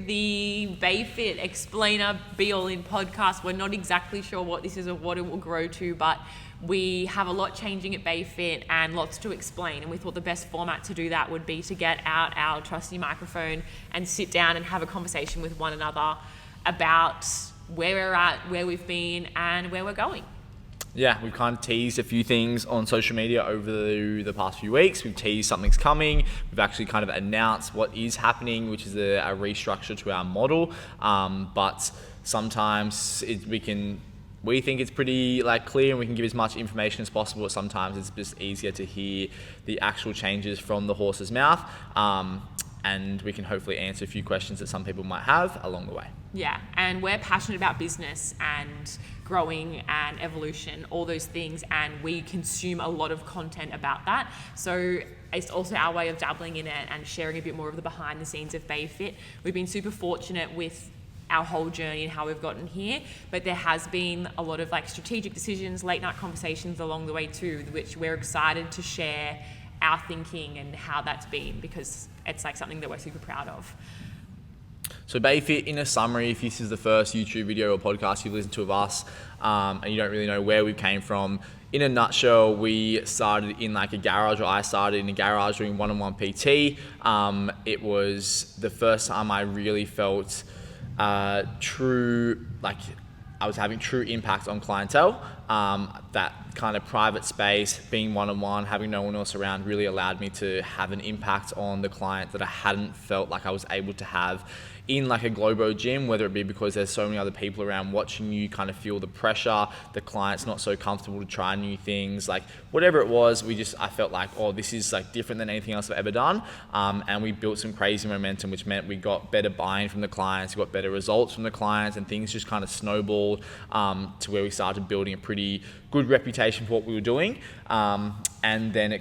the Baifit Explainer Be All In podcast, we're not exactly sure what this is or what it will grow to, but we have a lot changing at Baifit and lots to explain. And we thought the best format to do that would be to get out our trusty microphone and sit down and have a conversation with one another about where we're at, where we've been, and where we're going. Yeah, we've kind of teased a few things on social media over the past few weeks. We've teased something's coming. We've actually kind of announced what is happening, which is a restructure to our model. But sometimes we think it's pretty clear and we can give as much information as possible, but sometimes it's just easier to hear the actual changes from the horse's mouth. And we can hopefully answer a few questions that some people might have along the way. Yeah, and we're passionate about business and growing and evolution, all those things, and we consume a lot of content about that. So it's also our way of dabbling in it and sharing a bit more of the behind the scenes of Baifit. We've been super fortunate with our whole journey and how we've gotten here, but there has been a lot of strategic decisions, late night conversations along the way too, which we're excited to share our thinking and how that's been, because it's something that we're super proud of. So Baifit, in a summary, if this is the first YouTube video or podcast you've listened to of us, and you don't really know where we came from, in a nutshell, we started in a garage, or I started in a garage doing one-on-one PT. It was the first time I really felt true, I was having true impact on clientele. That kind of private space, being one-on-one, having no one else around, really allowed me to have an impact on the client that I hadn't felt like I was able to have in a Globo gym, whether it be because there's so many other people around watching you, kind of feel the pressure, the client's not so comfortable to try new things, whatever it was, I felt this is different than anything else I've ever done. And we built some crazy momentum, which meant we got better buy-in from the clients, we got better results from the clients, and things just kind of snowballed to where we started building a pretty good reputation for what we were doing. And then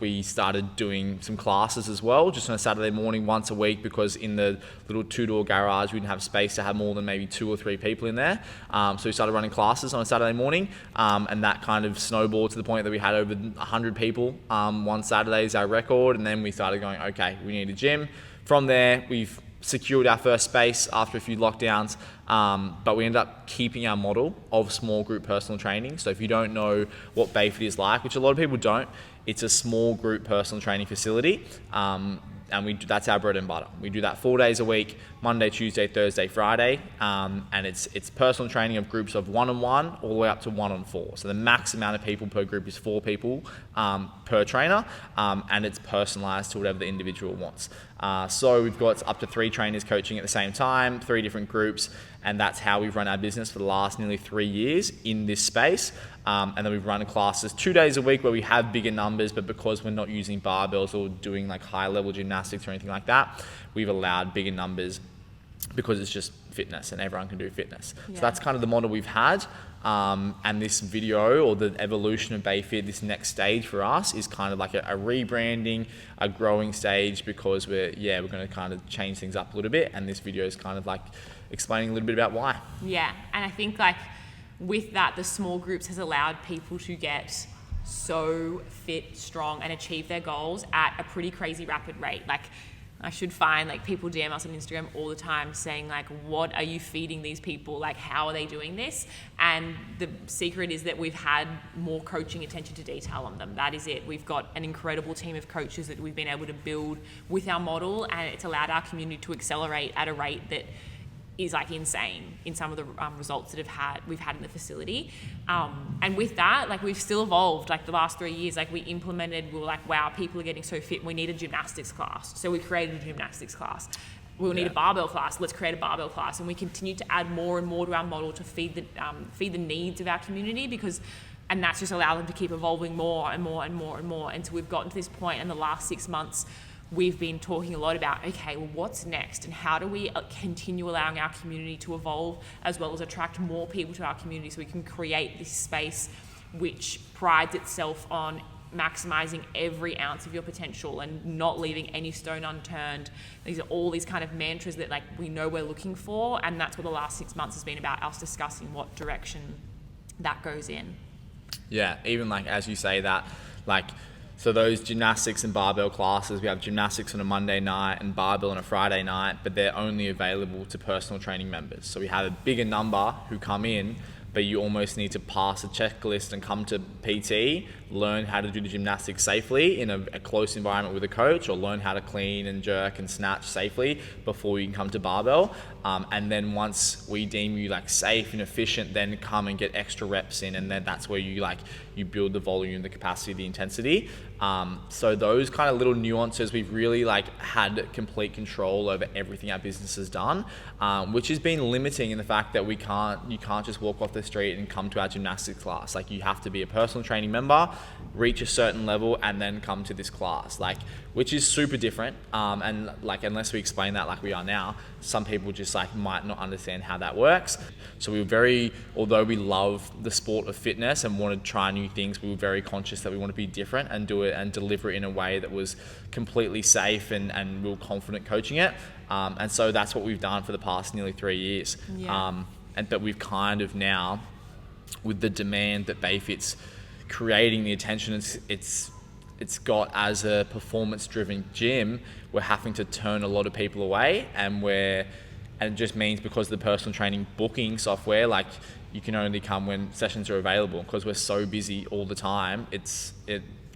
we started doing some classes as well, just on a Saturday morning once a week, because in the little two-door garage, we didn't have space to have more than maybe 2 or 3 people in there. So we started running classes on a Saturday morning, and that kind of snowballed to the point that we had over 100 people one Saturday is our record. And then we started going, okay, we need a gym. From there, we've secured our first space after a few lockdowns, but we ended up keeping our model of small group personal training. So if you don't know what Baifit is like, which a lot of people don't, it's a small group personal training facility, and that's our bread and butter. We do that 4 days a week, Monday, Tuesday, Thursday, Friday, and it's personal training of groups of 1-on-1 all the way up to 1-on-4. So the max amount of people per group is 4 people per trainer, and it's personalized to whatever the individual wants. So we've got up to 3 trainers coaching at the same time, 3 different groups, and that's how we've run our business for the last nearly 3 years in this space. And then we've run classes 2 days a week where we have bigger numbers, but because we're not using barbells or doing high level gymnastics or anything like that, we've allowed bigger numbers because it's just fitness and everyone can do fitness. Yeah. So that's kind of the model we've had. And this video, or the evolution of Baifit, this next stage for us is kind of a rebranding, a growing stage, because we're going to kind of change things up a little bit. And this video is kind of explaining a little bit about why. Yeah, and I think with that, the small groups has allowed people to get so fit, strong, and achieve their goals at a pretty crazy rapid rate. I should find people DM us on Instagram all the time saying what are you feeding these people? How are they doing this? And the secret is that we've had more coaching attention to detail on them. That is it. We've got an incredible team of coaches that we've been able to build with our model, and it's allowed our community to accelerate at a rate that is insane in some of the results that we've had in the facility. And with that, we've still evolved. The last 3 years, we implemented, we were wow, people are getting so fit, we need a gymnastics class. So we created a gymnastics class. We'll need a barbell class, let's create a barbell class. And we continue to add more and more to our model to feed the needs of our community, and that's just allowed them to keep evolving more and more and more and more. And so we've gotten to this point in the last 6 months, we've been talking a lot about, okay, well, what's next, and how do we continue allowing our community to evolve, as well as attract more people to our community, so we can create this space which prides itself on maximizing every ounce of your potential and not leaving any stone unturned. These are all these kind of mantras that we know we're looking for, and that's what the last 6 months has been about, us discussing what direction that goes in. Yeah, even as you say that, So those gymnastics and barbell classes, we have gymnastics on a Monday night and barbell on a Friday night, but they're only available to personal training members. So we have a bigger number who come in, but you almost need to pass a checklist and come to PT, learn how to do the gymnastics safely in a close environment with a coach, or learn how to clean and jerk and snatch safely before you can come to barbell. And then once we deem you like safe and efficient, then come and get extra reps in, and then that's where you build the volume, the capacity, the intensity. So those kind of little nuances, we've really like had complete control over everything our business has done, which has been limiting in the fact that you can't just walk off the street and come to our gymnastics class. Like, you have to be a personal training member, reach a certain level, and then come to this class, like, which is super different. And like, unless we explain that like we are now, some people just like might not understand how that works. So although we love the sport of fitness and want to try new things, we were very conscious that we want to be different and do it and deliver it in a way that was completely safe and we were confident coaching it. And so that's what we've done for the past nearly 3 years. Yeah. But we've kind of now, with the demand that Baifit's creating, the attention it's got as a performance-driven gym, we're having to turn a lot of people away, and it just means because of the personal training booking software, like, you can only come when sessions are available. Because we're so busy all the time, it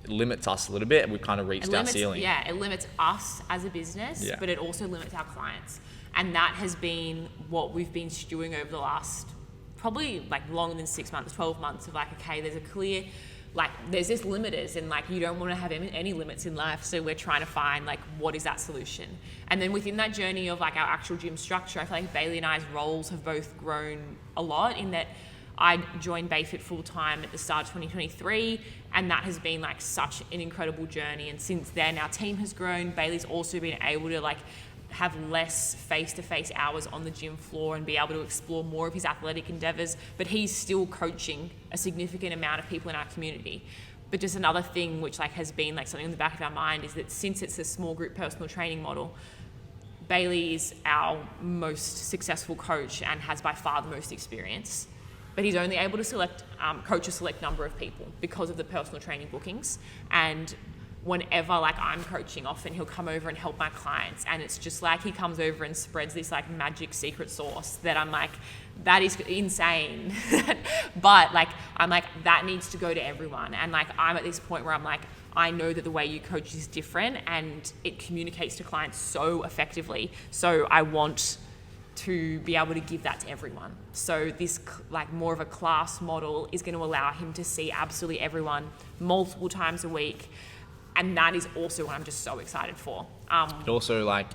limits us a little bit, and we've kind of reached our ceiling. Yeah, it limits us as a business, but it also limits our clients. And that has been what we've been stewing over the last probably like longer than 6 months, 12 months, of like, okay, there's a clear, like, there's this limiters, and like, you don't want to have any limits in life. So we're trying to find like, what is that solution? And then within that journey of like our actual gym structure, I feel like Bailey and I's roles have both grown a lot, in that I joined Baifit full time at the start of 2023, and that has been like such an incredible journey. And since then, our team has grown. Bailey's also been able to like have less face-to-face hours on the gym floor and be able to explore more of his athletic endeavors, but he's still coaching a significant amount of people in our community. But just another thing which like has been like something in the back of our mind is that since it's a small group personal training model, Bailey is our most successful coach and has by far the most experience, but he's only able to coach a select number of people because of the personal training bookings. And whenever like I'm coaching, often he'll come over and help my clients, and it's just like he comes over and spreads this like magic secret sauce that I'm like, that is insane. But like, I'm like, that needs to go to everyone. And like, I'm at this point where I'm like, I know that the way you coach is different and it communicates to clients so effectively, so I want to be able to give that to everyone. So this like more of a class model is going to allow him to see absolutely everyone multiple times a week. And that is also what I'm just so excited for. But also, like,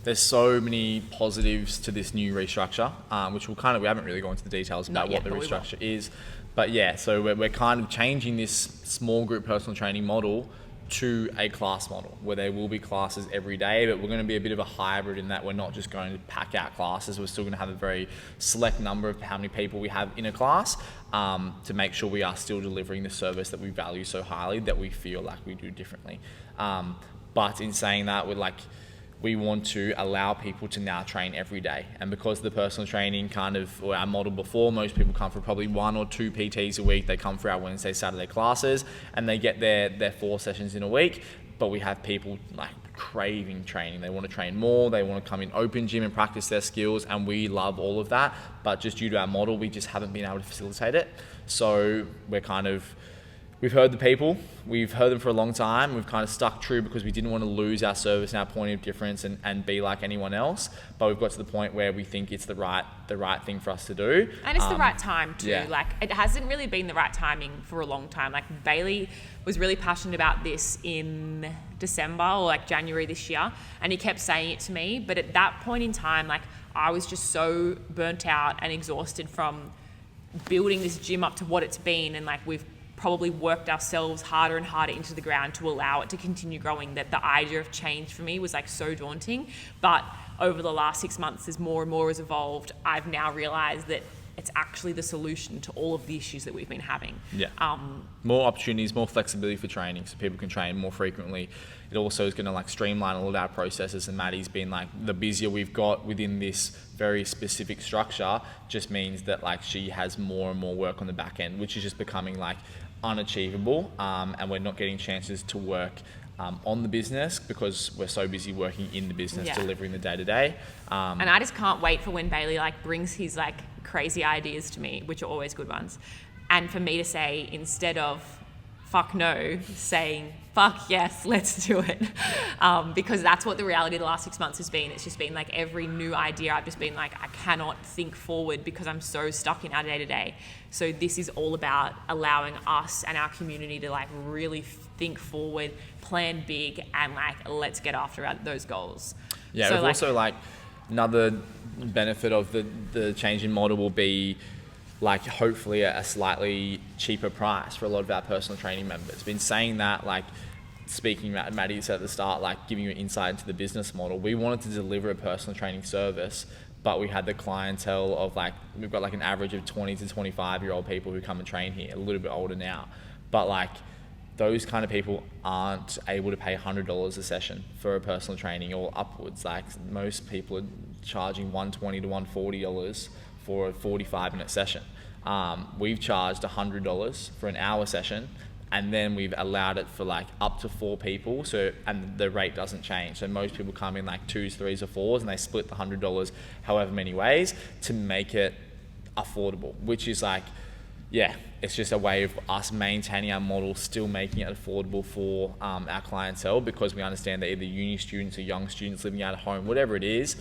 there's so many positives to this new restructure, which we haven't really gone into the details about what the restructure is. But yeah, so we're kind of changing this small group personal training model to a class model where there will be classes every day, but we're going to be a bit of a hybrid in that we're not just going to pack out classes. We're still going to have a very select number of how many people we have in a class, to make sure we are still delivering the service that we value so highly, that we feel like we do differently. But in saying that, we want to allow people to now train every day. And because the personal training or our model before, most people come for probably 1 or 2 PTs a week. They come for our Wednesday, Saturday classes, and they get their 4 sessions in a week. But we have people like craving training. They want to train more. They want to come in open gym and practice their skills. And we love all of that. But just due to our model, we just haven't been able to facilitate it. So we've heard the people, we've heard them for a long time. We've kind of stuck true because we didn't want to lose our service and our point of difference and be like anyone else. But we've got to the point where we think it's the right thing for us to do. And it's the right time too. Yeah. Like, it hasn't really been the right timing for a long time. Like, Bailey was really passionate about this in December or like January this year, and he kept saying it to me. But at that point in time, like, I was just so burnt out and exhausted from building this gym up to what it's been, and like, we've probably worked ourselves harder and harder into the ground to allow it to continue growing, that the idea of change for me was like so daunting. But over the last 6 months, as more and more has evolved, I've now realized that it's actually the solution to all of the issues that we've been having. Yeah. More opportunities, more flexibility for training, so people can train more frequently. It also is going to like streamline all of our processes, and Maddie's been like, the busier we've got within this very specific structure just means that like she has more and more work on the back end, which is just becoming like unachievable, and we're not getting chances to work on the business because we're so busy working in the business, delivering the day-to-day. And I just can't wait for when Bailey like brings his like crazy ideas to me, which are always good ones, and for me to say, instead of fuck no, saying fuck yes, let's do it. Because that's what the reality of the last 6 months has been. It's just been like every new idea, I've just been like, I cannot think forward because I'm so stuck in our day-to-day. So this is all about allowing us and our community to like really think forward, plan big, and like, let's get after those goals. Yeah, so we've also like, another benefit of the change in model will be like hopefully a slightly cheaper price for a lot of our personal training members. Been saying that, like speaking, Maddie said at the start, like giving you insight into the business model. We wanted to deliver a personal training service, but we had the clientele of like, we've got like an average of 20 to 25-year-old people who come and train here, a little bit older now. But like those kind of people aren't able to pay $100 a session for a personal training or upwards. Like most people are charging $120 to $140 for a 45-minute session. We've charged $100 for an hour session, and then we've allowed it for like up to 4 people. So, and the rate doesn't change. So most people come in like 2s, 3s, or 4s, and they split the $100 however many ways to make it affordable, which is like, yeah, it's just a way of us maintaining our model, still making it affordable for our clientele, because we understand that either uni students or young students living out of home, whatever it is.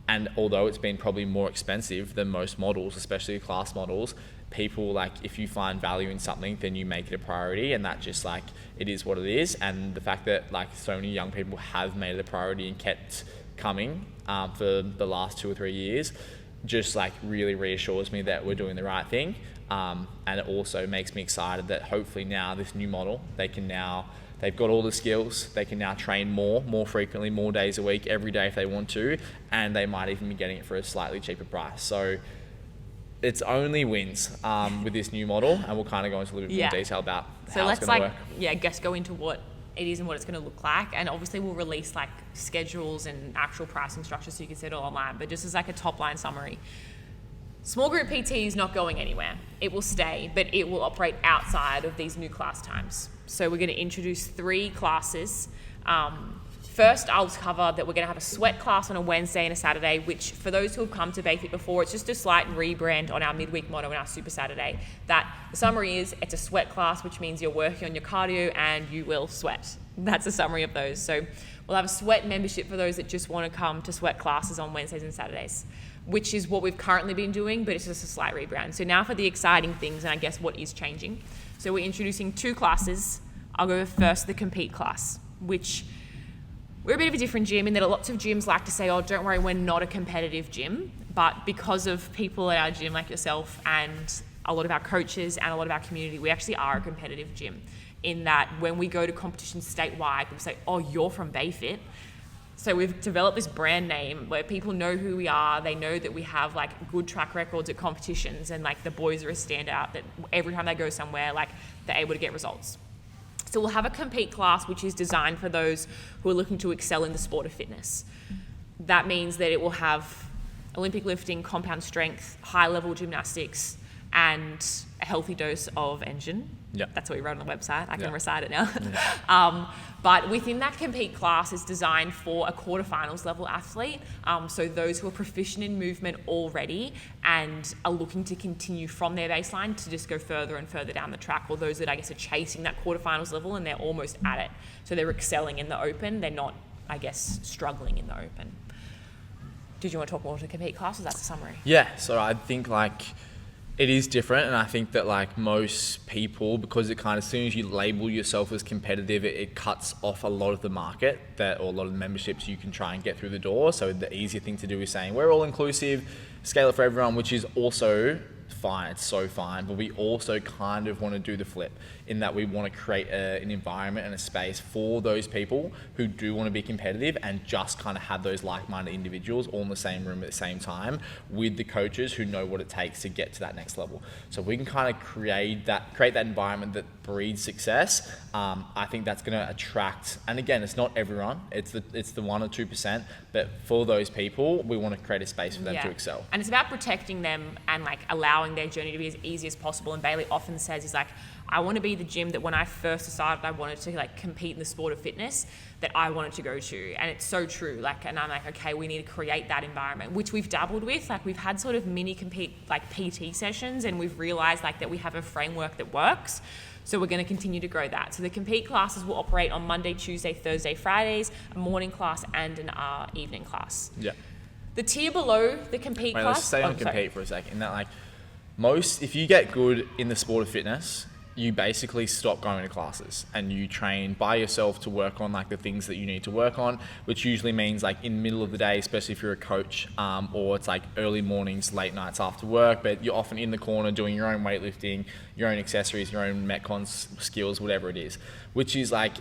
And although it's been probably more expensive than most models, especially class models, people like, if you find value in something, then you make it a priority, and that just like, it is what it is. And the fact that like so many young people have made it a priority and kept coming for the last 2 or 3 years, just like really reassures me that we're doing the right thing. And it also makes me excited that hopefully now this new model, they've got all the skills, they can now train more frequently, more days a week, every day if they want to, and they might even be getting it for a slightly cheaper price. So it's only wins with this new model, and we'll kind of go into a little bit more detail about how it's going to work. I guess go into what it is and what it's going to look like, and obviously we'll release like schedules and actual pricing structures so you can see it all online, but just as like a top line summary. Small group PT is not going anywhere. It will stay, but it will operate outside of these new class times. So we're going to introduce 3 classes. First, I'll cover that we're going to have a sweat class on a Wednesday and a Saturday, which for those who have come to Baifit before, it's just a slight rebrand on our midweek motto and our Super Saturday. That the summary is, it's a sweat class, which means you're working on your cardio and you will sweat. That's a summary of those. So we'll have a sweat membership for those that just want to come to sweat classes on Wednesdays and Saturdays, which is what we've currently been doing, but it's just a slight rebrand. So now for the exciting things, and I guess what is changing. So we're introducing 2 classes. I'll go first, the compete class, which we're a bit of a different gym in that lots of gyms like to say, oh, don't worry, we're not a competitive gym. But because of people at our gym like yourself and a lot of our coaches and a lot of our community, we actually are a competitive gym in that when we go to competitions statewide, people say, oh, you're from Baifit. So we've developed this brand name where people know who we are. They know that we have like good track records at competitions, and like the boys are a standout that every time they go somewhere, like they're able to get results. So we'll have a compete class, which is designed for those who are looking to excel in the sport of fitness. That means that it will have Olympic lifting, compound strength, high level gymnastics, and a healthy dose of engine. Yep. That's what we wrote on the website. I can recite it now. But within that compete class is designed for a quarterfinals level athlete. So those who are proficient in movement already and are looking to continue from their baseline to just go further and further down the track, or those that I guess are chasing that quarterfinals level and they're almost at it. So they're excelling in the open. They're not, I guess, struggling in the open. Did you want to talk more to compete class, or that's a summary? Yeah, so I think like it is different, and I think that like most people, because it kind of, as soon as you label yourself as competitive, it cuts off a lot of the market or a lot of the memberships you can try and get through the door. So the easier thing to do is saying we're all inclusive, scale it for everyone, which is also fine. It's so fine, but we also kind of want to do the flip in that we want to create an environment and a space for those people who do want to be competitive and just kind of have those like-minded individuals all in the same room at the same time with the coaches who know what it takes to get to that next level. So we can kind of create that environment that breeds success. I think that's going to attract, and again, it's not everyone, it's the 1 or 2%, but for those people, we want to create a space for them to excel. And it's about protecting them and like allowing allowing their journey to be as easy as possible. And Bailey often says, he's like, I want to be the gym that when I first decided I wanted to like compete in the sport of fitness, that I wanted to go to. And it's so true. Like, and I'm like, okay, we need to create that environment, which we've dabbled with. Like, we've had sort of mini compete, like PT sessions, and we've realized like that we have a framework that works. So we're going to continue to grow that. So the compete classes will operate on Monday, Tuesday, Thursday, Fridays, a morning class and an evening class. Yeah. The tier below the compete class. Let's stay on compete for a second. In that, like, if you get good in the sport of fitness, you basically stop going to classes and you train by yourself to work on like the things that you need to work on, which usually means like in the middle of the day, especially if you're a coach, or it's like early mornings, late nights after work, but you're often in the corner doing your own weightlifting, your own accessories, your own Metcon skills, whatever it is, which is like,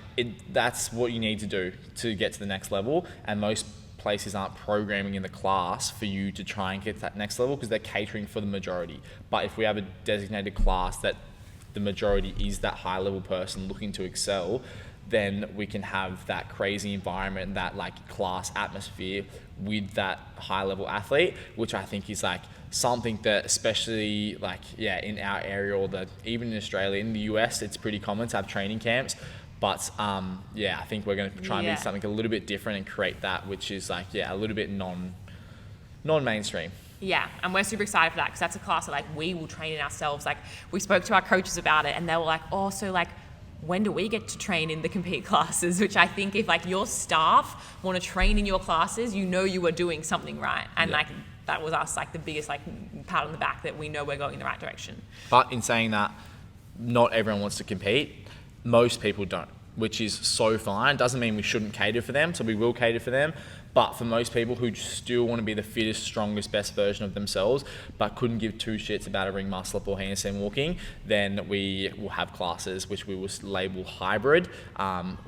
that's what you need to do to get to the next level. And most places aren't programming in the class for you to try and get to that next level because they're catering for the majority. But if we have a designated class that the majority is that high level person looking to excel, then we can have that crazy environment, that like class atmosphere with that high level athlete, which I think is like something that especially like, in our area or even in Australia, in the US, it's pretty common to have training camps. But I think we're going to try and do something a little bit different and create that, which is like, a little bit non-mainstream. Yeah, and we're super excited for that because that's a class that like we will train in ourselves. Like we spoke to our coaches about it and they were like, oh, so like when do we get to train in the compete classes? Which I think if like your staff want to train in your classes, you know you are doing something right. And like that was us like the biggest like pat on the back that we know we're going in the right direction. But in saying that, not everyone wants to compete. Most people don't, which is so fine. Doesn't mean we shouldn't cater for them, so we will cater for them. But for most people who still want to be the fittest, strongest, best version of themselves, but couldn't give two shits about a ring muscle up or handstand walking, then we will have classes which we will label hybrid,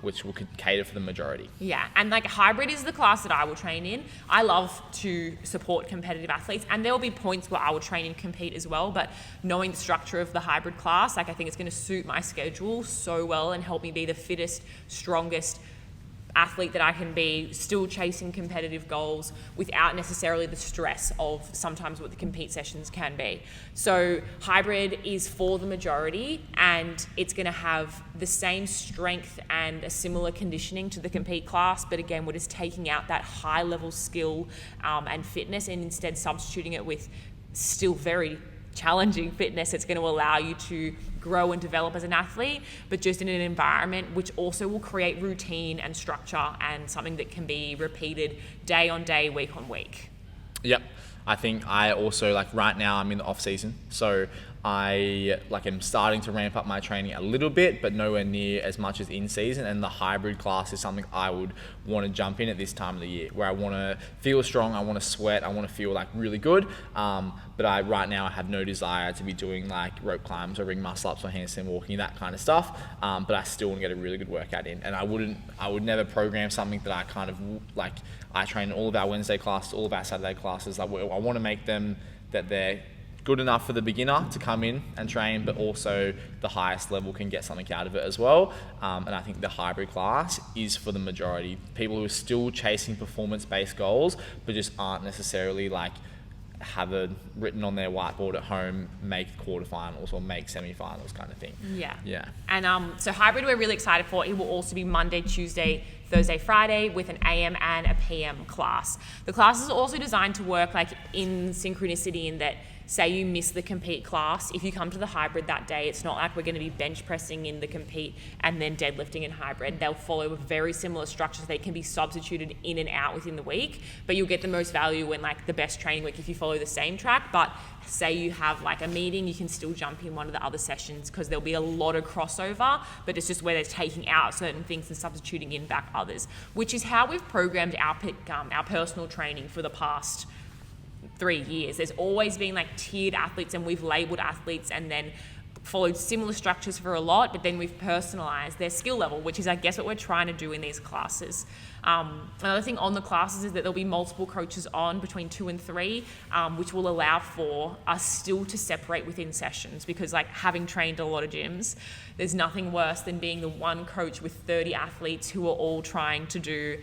which will cater for the majority. Yeah, and like hybrid is the class that I will train in. I love to support competitive athletes, and there will be points where I will train and compete as well. But knowing the structure of the hybrid class, like I think it's going to suit my schedule so well and help me be the fittest, strongest athlete that I can be, still chasing competitive goals without necessarily the stress of sometimes what the compete sessions can be. So hybrid is for the majority and it's going to have the same strength and a similar conditioning to the compete class, but again we're just taking out that high level skill and fitness and instead substituting it with still very challenging fitness. It's going to allow you to grow and develop as an athlete, but just in an environment which also will create routine and structure and something that can be repeated day on day, week on week. Yep. I think I also like right now I'm in the off season, so I am starting to ramp up my training a little bit, but nowhere near as much as in season. And the hybrid class is something I would want to jump in at this time of the year, where I want to feel strong, I want to sweat, I want to feel like really good. But right now I have no desire to be doing like rope climbs or ring muscle ups or handstand walking, that kind of stuff. But I still want to get a really good workout in. And I would never program something that I kind of like. I train all of our Wednesday classes, all of our Saturday classes. Like I want to make them that they're good enough for the beginner to come in and train, but also the highest level can get something out of it as well. And I think the hybrid class is for the majority. People who are still chasing performance-based goals, but just aren't necessarily like have it written on their whiteboard at home, make quarterfinals or make semifinals kind of thing. Yeah. And so hybrid we're really excited for. It will also be Monday, Tuesday, Thursday, Friday with an AM and a PM class. The class is also designed to work like in synchronicity in that say you miss the compete class, if you come to the hybrid that day, it's not like we're going to be bench pressing in the compete and then deadlifting in hybrid. They'll follow a very similar structure so they can be substituted in and out within the week, but you'll get the most value in like the best training week if you follow the same track. But say you have like a meeting, you can still jump in one of the other sessions because there'll be a lot of crossover, but it's just where they're taking out certain things and substituting in back others, which is how we've programmed our personal training for the past 3 years. There's always been like tiered athletes and we've labeled athletes and then followed similar structures for a lot, but then we've personalized their skill level, which is I guess what we're trying to do in these classes. Another thing on the classes is that there'll be multiple coaches on between 2 and 3, which will allow for us still to separate within sessions, because like having trained a lot of gyms, there's nothing worse than being the one coach with 30 athletes who are all trying to do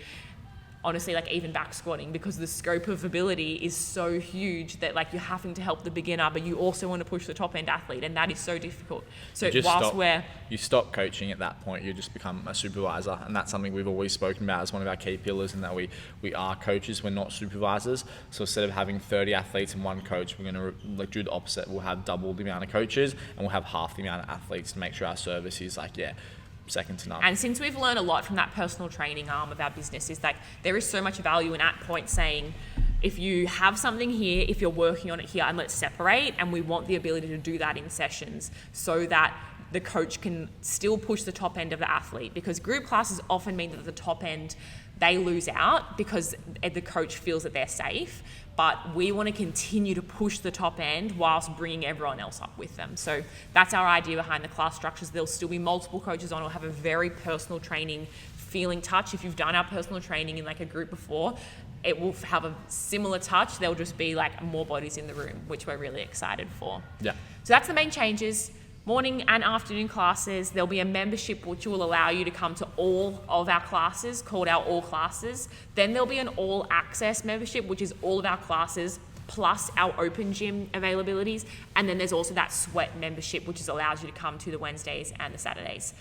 honestly, like even back squatting, because the scope of ability is so huge that like you're having to help the beginner, but you also want to push the top end athlete, and that is so difficult. So you stop coaching at that point, you just become a supervisor, and that's something we've always spoken about as one of our key pillars, and that we are coaches, we're not supervisors. So instead of having 30 athletes and one coach, we're going to do the opposite. We'll have double the amount of coaches, and we'll have half the amount of athletes to make sure our service is second to none. And since we've learned a lot from that personal training arm of our business, is like there is so much value in at point saying, if you have something here, if you're working on it here, and let's separate, and we want the ability to do that in sessions so that the coach can still push the top end of the athlete, because group classes often mean that at the top end they lose out because the coach feels that they're safe. But we want to continue to push the top end whilst bringing everyone else up with them. So that's our idea behind the class structures. There'll still be multiple coaches on. We'll have a very personal training feeling touch. If you've done our personal training in like a group before, it will have a similar touch. There'll just be like more bodies in the room, which we're really excited for. Yeah. So that's the main changes. Morning and afternoon classes. There'll be a membership which will allow you to come to all of our classes, called our all classes. Then there'll be an all access membership, which is all of our classes plus our open gym availabilities. And then there's also that sweat membership, which allows you to come to the Wednesdays and the Saturdays.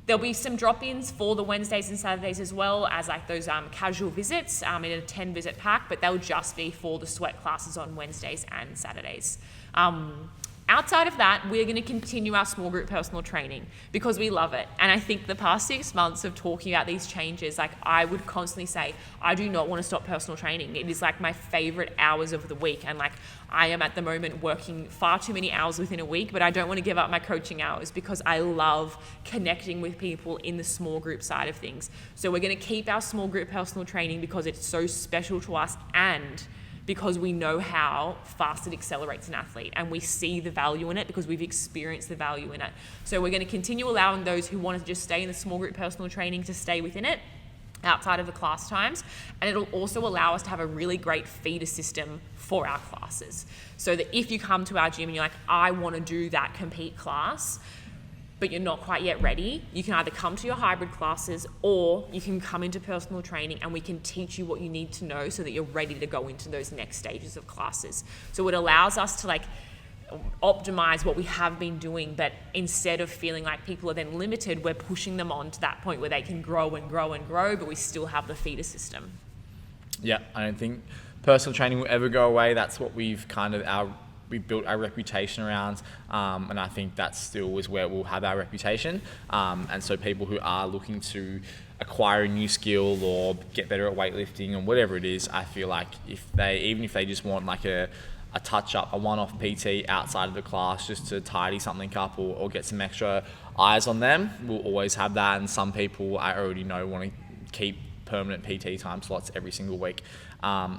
There'll be some drop-ins for the Wednesdays and Saturdays as well as like those casual visits in a 10 visit pack, but they'll just be for the sweat classes on Wednesdays and Saturdays. Outside of that, we're going to continue our small group personal training because we love it. And I think the past 6 months of talking about these changes, like I would constantly say, I do not want to stop personal training. It is like my favorite hours of the week. And like I am at the moment working far too many hours within a week, but I don't want to give up my coaching hours because I love connecting with people in the small group side of things. So we're going to keep our small group personal training because it's so special to us, and because we know how fast it accelerates an athlete, and we see the value in it because we've experienced the value in it. So we're going to continue allowing those who want to just stay in the small group personal training to stay within it outside of the class times. And it'll also allow us to have a really great feeder system for our classes. So that if you come to our gym and you're like, I want to do that compete class, but you're not quite yet ready, you can either come to your hybrid classes or you can come into personal training and we can teach you what you need to know so that you're ready to go into those next stages of classes. So it allows us to like optimize what we have been doing, but instead of feeling like people are then limited, we're pushing them on to that point where they can grow and grow and grow, but we still have the feeder system. Yeah, I don't think personal training will ever go away. That's what we've we built our reputation around, and I think that still is where we'll have our reputation. And so people who are looking to acquire a new skill or get better at weightlifting or whatever it is, I feel like even if they just want like a touch up, a one-off PT outside of the class just to tidy something up or get some extra eyes on them, we'll always have that. And some people I already know want to keep permanent PT time slots every single week.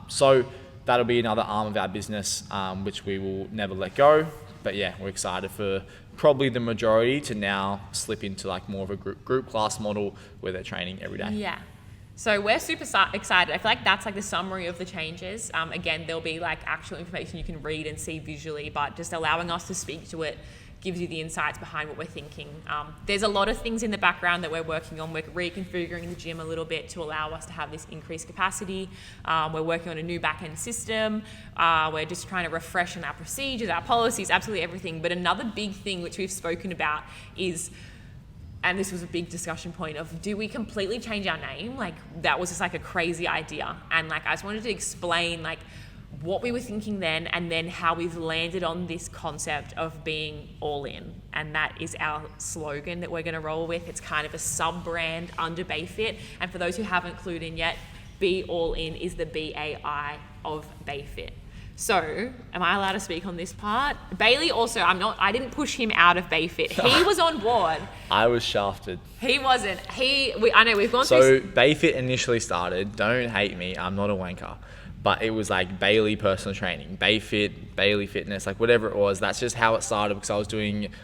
So that'll be another arm of our business, which we will never let go. But yeah, we're excited for probably the majority to now slip into like more of a group class model where they're training every day. Yeah. So we're super excited. I feel like that's like the summary of the changes. Again, there'll be like actual information you can read and see visually, but just allowing us to speak to it gives you the insights behind what we're thinking. There's a lot of things in the background that we're working on. We're reconfiguring the gym a little bit to allow us to have this increased capacity. We're working on a new back-end system. We're just trying to refresh on our procedures, our policies, absolutely everything. But another big thing which we've spoken about is, and this was a big discussion point of, do we completely change our name? Like that was just like a crazy idea. And like I just wanted to explain like what we were thinking then, and then how we've landed on this concept of being all in. And that is our slogan that we're going to roll with. It's kind of a sub-brand under Baifit. And for those who haven't clued in yet, Be All In is the BAI of Baifit. So, am I allowed to speak on this part? Bailey also, I didn't push him out of Baifit. He was on board. I was shafted. He wasn't. I know we've gone through. So Baifit initially started, don't hate me, I'm not a wanker, but it was like Bailey personal training, Baifit, Bailey fitness, like whatever it was. That's just how it started because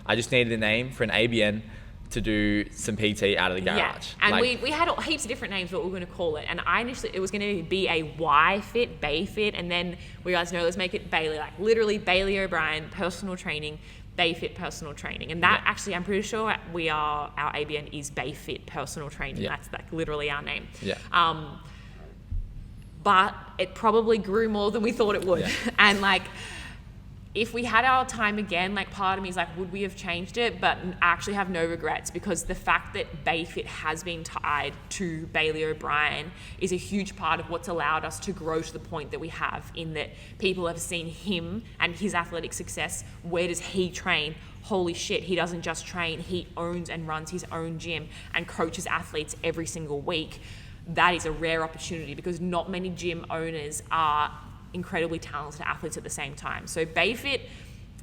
I just needed a name for an ABN to do some PT out of the garage. Yeah, and we had heaps of different names what we were going to call it. And I initially, it was going to be a Yfit, Baifit, and then we guys know, let's make it Bailey, like literally Bailey O'Brien personal training, Baifit personal training. And that actually, I'm pretty sure our ABN is Baifit personal training. Yeah. That's like literally our name. Yeah. but it probably grew more than we thought it would. Yeah. And like, if we had our time again, like part of me is like, would we have changed it? But I actually have no regrets, because the fact that Baifit has been tied to Bailey O'Brien is a huge part of what's allowed us to grow to the point that we have, in that people have seen him and his athletic success. Where does he train? Holy shit, he doesn't just train, he owns and runs his own gym and coaches athletes every single week. That is a rare opportunity, because not many gym owners are incredibly talented athletes at the same time. So Baifit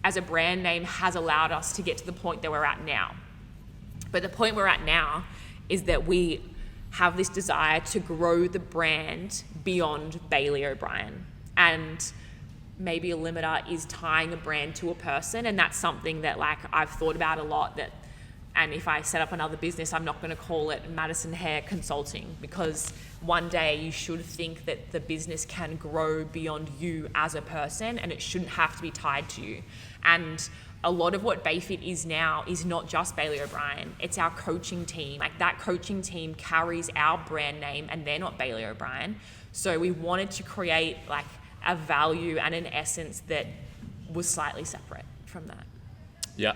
as a brand name has allowed us to get to the point that we're at now. But the point we're at now is that we have this desire to grow the brand beyond Bailey O'Brien. And maybe a limiter is tying a brand to a person. And that's something that like I've thought about a lot, and if I set up another business, I'm not going to call it Madison Hair Consulting, because one day you should think that the business can grow beyond you as a person, and it shouldn't have to be tied to you. And a lot of what Baifit is now is not just Bailey O'Brien, it's our coaching team. Like, that coaching team carries our brand name, and they're not Bailey O'Brien. So we wanted to create like a value and an essence that was slightly separate from that. Yeah.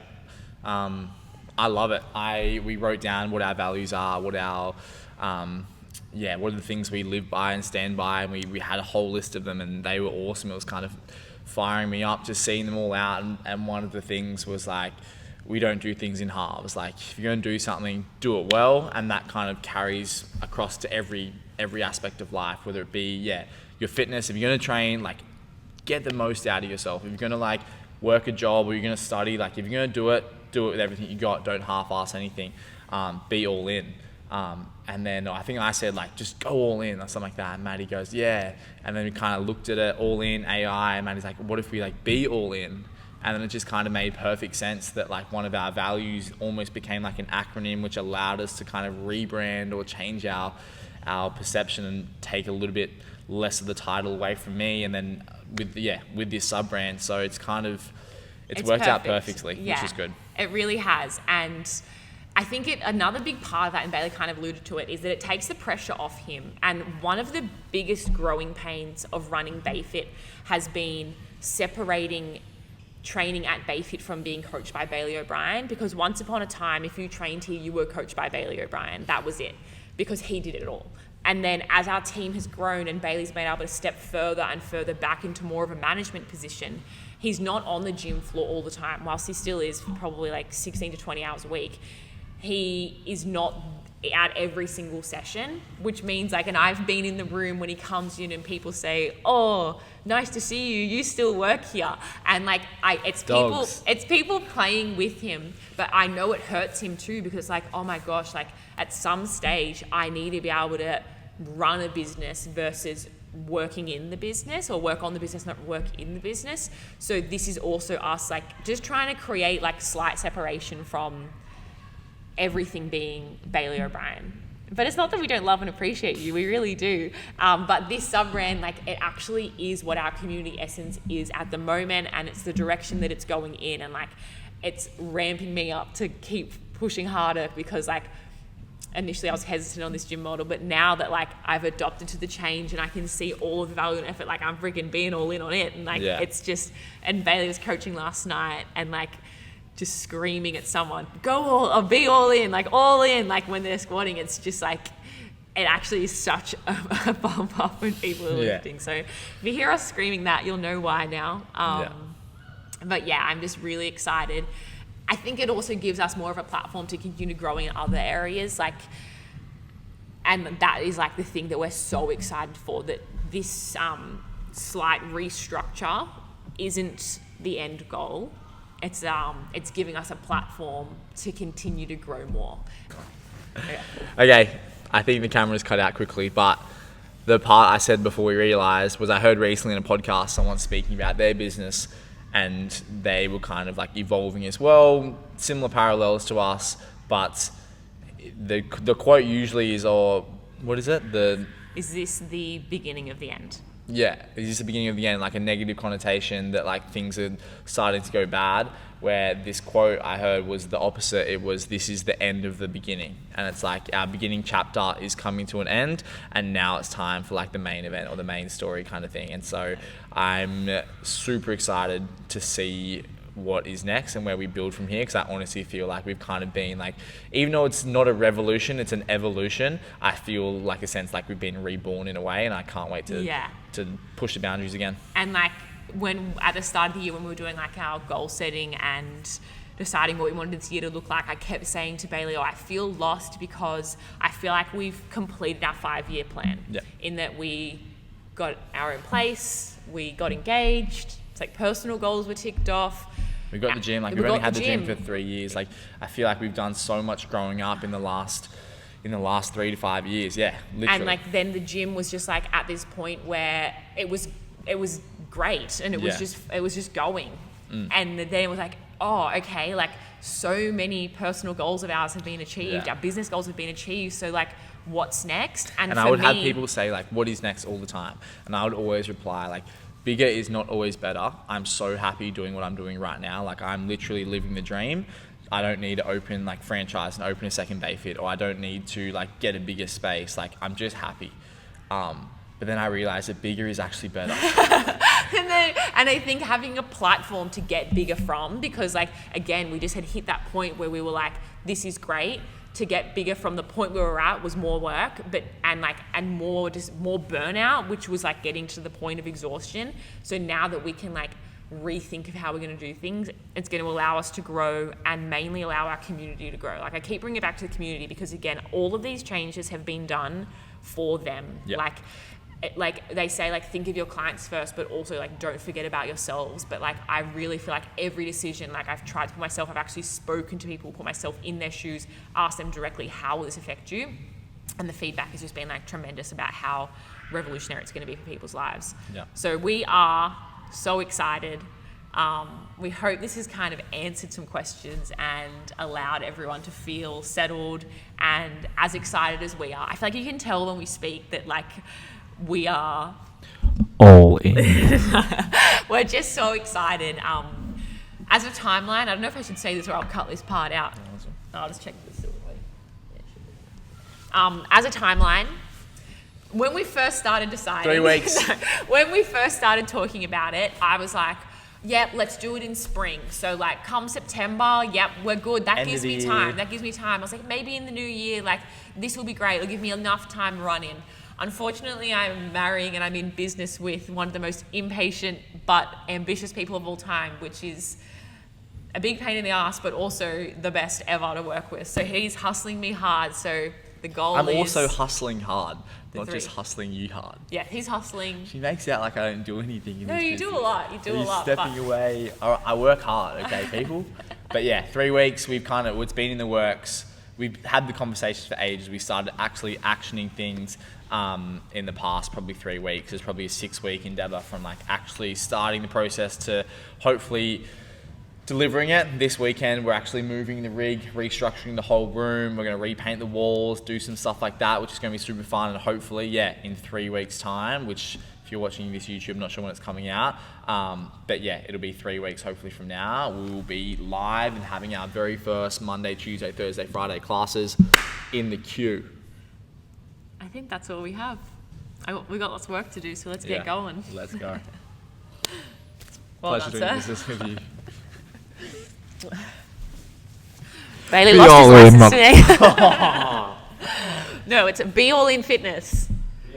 I love it. We wrote down what our values are, what our, what are the things we live by and stand by, and we had a whole list of them, and they were awesome. It was kind of firing me up just seeing them all out, and one of the things was like, we don't do things in halves. Like, if you're going to do something, do it well, and that kind of carries across to every aspect of life, whether it be, your fitness. If you're going to train, like, get the most out of yourself. If you're going to like work a job, or you're going to study, like, if you're going to do it with everything you got. Don't half-ass anything. Be all in. And then I think I said, like, just go all in or something like that. And Maddie goes, yeah. And then we kind of looked at it, all in, AI. And Maddie's like, what if we like be all in? And then it just kind of made perfect sense that like one of our values almost became like an acronym, which allowed us to kind of rebrand or change our perception and take a little bit less of the title away from me. And then with this sub-brand. So it's kind of, it's worked perfect. Out perfectly, which is good. It really has. And I think another big part of that, and Bailey kind of alluded to it, is that it takes the pressure off him. And one of the biggest growing pains of running Baifit has been separating training at Baifit from being coached by Bailey O'Brien, because once upon a time, if you trained here, you were coached by Bailey O'Brien. That was it, because he did it all. And then as our team has grown and Bailey's been able to step further and further back into more of a management position, he's not on the gym floor all the time, whilst he still is probably like 16 to 20 hours a week. He is not at every single session, which means like, and I've been in the room when he comes in and people say, oh, nice to see you, you still work here. And like, it's people playing with him, but I know it hurts him too, because like, oh my gosh, like at some stage I need to be able to run a business versus working in the business, or work on the business, not work in the business. So this is also us like just trying to create like slight separation from everything being Bailey O'Brien. But it's not that we don't love and appreciate you, we really do. But this sub-brand, like, it actually is what our community essence is at the moment, and it's the direction that it's going in, and like it's ramping me up to keep pushing harder, because like initially I was hesitant on this gym model, but now that like I've adopted to the change and I can see all of the value and effort, like I'm freaking being all in on it. And like it's just, and Bailey was coaching last night and like just screaming at someone, go all, or be all in, like when they're squatting. It's just like, it actually is such a bump up when people are lifting. So if you hear us screaming that, you'll know why now. But yeah, I'm just really excited. I think it also gives us more of a platform to continue growing in other areas, like, and that is like the thing that we're so excited for, that this slight restructure isn't the end goal. It's giving us a platform to continue to grow more. Okay, I think the camera's cut out quickly, but the part I said before we realised was I heard recently in a podcast someone speaking about their business, and they were kind of like evolving as well, similar parallels to us, but the quote usually is, or what is it? Is this the beginning of the end? Yeah, it's just the beginning of the end, like a negative connotation that like things are starting to go bad, where this quote I heard was the opposite. It was, this is the end of the beginning. And it's like our beginning chapter is coming to an end, and now it's time for like the main event or the main story kind of thing. And so I'm super excited to see what is next and where we build from here, because I honestly feel like we've kind of been like, even though it's not a revolution, it's an evolution, I feel like a sense like we've been reborn in a way, and I can't wait to push the boundaries again. And like when at the start of the year when we were doing like our goal setting and deciding what we wanted this year to look like, I kept saying to Bailey, I feel lost because I feel like we've completed our 5-year plan in that we got our own place, we got engaged, it's like personal goals were ticked off. We got the gym, like we've only had the gym for 3 years. Like I feel like we've done so much growing up in the last 3 to 5 years. Yeah, literally. And like then the gym was just like at this point where it was great, and it was just going. And then it was like, oh, okay, like so many personal goals of ours have been achieved, our business goals have been achieved, so like what's next? And I would have people say like, what is next all the time, and I would always reply like, bigger is not always better. I'm so happy doing what I'm doing right now. Like I'm literally living the dream. I don't need to open like franchise and open a second Baifit, or I don't need to like get a bigger space. Like I'm just happy. But then I realized that bigger is actually better. and I think having a platform to get bigger from, because like, again, we just had hit that point where we were like, this is great. To get bigger from the point we were at was more work, and more burnout, which was like getting to the point of exhaustion. So now that we can like rethink of how we're going to do things, it's going to allow us to grow and mainly allow our community to grow. Like I keep bringing it back to the community because again, all of these changes have been done for them. Like they say, like think of your clients first, but also like don't forget about yourselves. But like I really feel like every decision, like I've tried to put myself, I've actually spoken to people, put myself in their shoes, asked them directly, how will this affect you? And the feedback has just been like tremendous about how revolutionary it's going to be for people's lives. So we are so excited. We hope this has kind of answered some questions and allowed everyone to feel settled and as excited as we are. I feel like you can tell when we speak that like we are all in. We're just so excited. As a timeline, I don't know if I should say this or I'll cut this part out. I'll just check this. As a timeline, when we first started deciding 3 weeks. When we first started talking about it, I was like, yep, let's do it in spring. So like come September, yep, we're good. That gives me time. I was like, maybe in the new year, like this will be great. It'll give me enough time to run in. Unfortunately, I'm marrying and I'm in business with one of the most impatient but ambitious people of all time, which is a big pain in the ass, but also the best ever to work with. So he's hustling me hard. So the goal I'm is... also hustling hard, not just hustling you hard. Yeah, he's hustling. She makes it out like I don't do anything in this business. No, you do a lot. You do a lot. Stepping away. I work hard, okay, people? But yeah, 3 weeks, it's been in the works. We've had the conversations for ages. We started actually actioning things in the past probably 3 weeks. It's probably a 6-week endeavor from like actually starting the process to hopefully delivering it. This weekend, we're actually moving the rig, restructuring the whole room. We're going to repaint the walls, do some stuff like that, which is going to be super fun. And hopefully, in 3 weeks' time, which if you're watching this YouTube, I'm not sure when it's coming out. But yeah, it'll be 3 weeks hopefully from now. We will be live and having our very first Monday, Tuesday, Thursday, Friday classes in the queue. I think that's all we have. We've got lots of work to do, so let's get going. Let's go. Well Pleasure done, doing sir. business with you. Bailey lost his license today. No, it's Be All In Fitness.